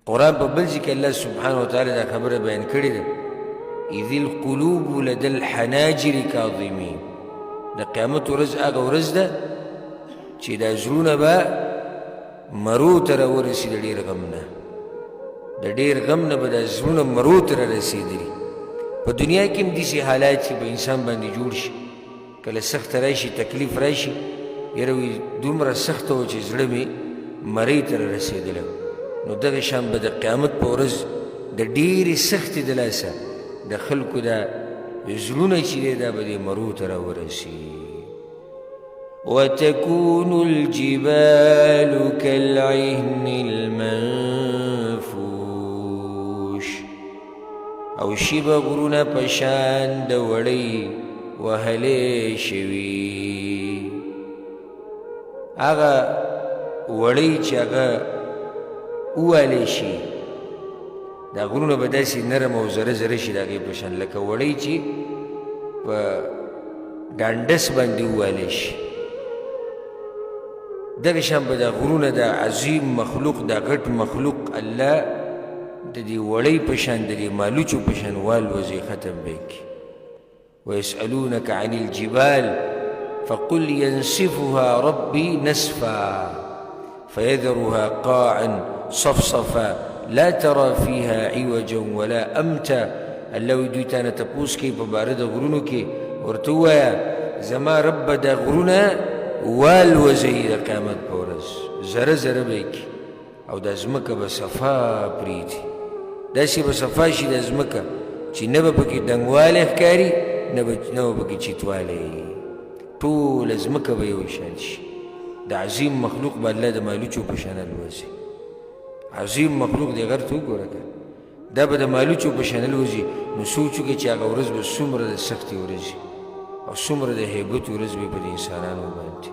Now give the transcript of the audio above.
قرآن په بل ځای کې الله سبحانه وتعالی دا خبره بیان کړې ده اذ القلوب لدى الحناجر کاظمین د قیامت ورځ هغه ورځ ده چې دا زړونه به مرو ته راورسي د ډېر غم نه د ډېر غم نه به دا زړونه مرو ته رارسېدلي په دنیا کې هم داسې حالات چې به انسان باندې جوړ شي کله سخت راشي تکلیف راشي یاره وي دومره سخته و چې زړه مې مرۍ ته رارسېدلی نو دغه شان به د قیامت په ورځ د ډېرې سختې د لاسه د خلکو دا زړونه چې دی دا به دې مرو ته راورسي وتكون الجبال كالعهن المنفوش او شي به غرونه په شان د وړۍ وهلې شوي هغه وړۍ چې هغه ووهلی شي دا غرونه به داسې نرم او زره زره شي د هغې په شان لکه وړۍ چې په ډانډس باندې ووهلی شي دغه شان به دا غرونه دا عظیم مخلوق دا غټ مخلوق الله د دې وړۍ په شان د دې مالوچو په شان والوځي ختم به یې کړي ويسألونك عن الجبال فقل ينسفها ربي نسفا فيذرها قاعا صفصفا لا ترى فيها عوجا ولا أمتا الله وی دوی تانه تپوس کوي په باره د غرونو کې ورته ووایه زما رب به دا غرونه والوځوي د قیامت په ورځ زره زره به یې کړي او دا ځمکه به صفا پرېږدي داسې به صفا شي دا ځمکه چې نه به پکې ډنګوالی ښکاري نه به پکې چیتوالی ټوله ځمکه به یو شان شي د عظیم مخلوق به الله د مالوچو په شان الوځي عظیم مخلوق دی غر ته وګوره که دا به د مالوچو په شان الوځي نو سوچ وکړئ چې هغه ورځ به څومره د سختې ورځ او څومره د هیبت ورځ به په د انسانانو باندې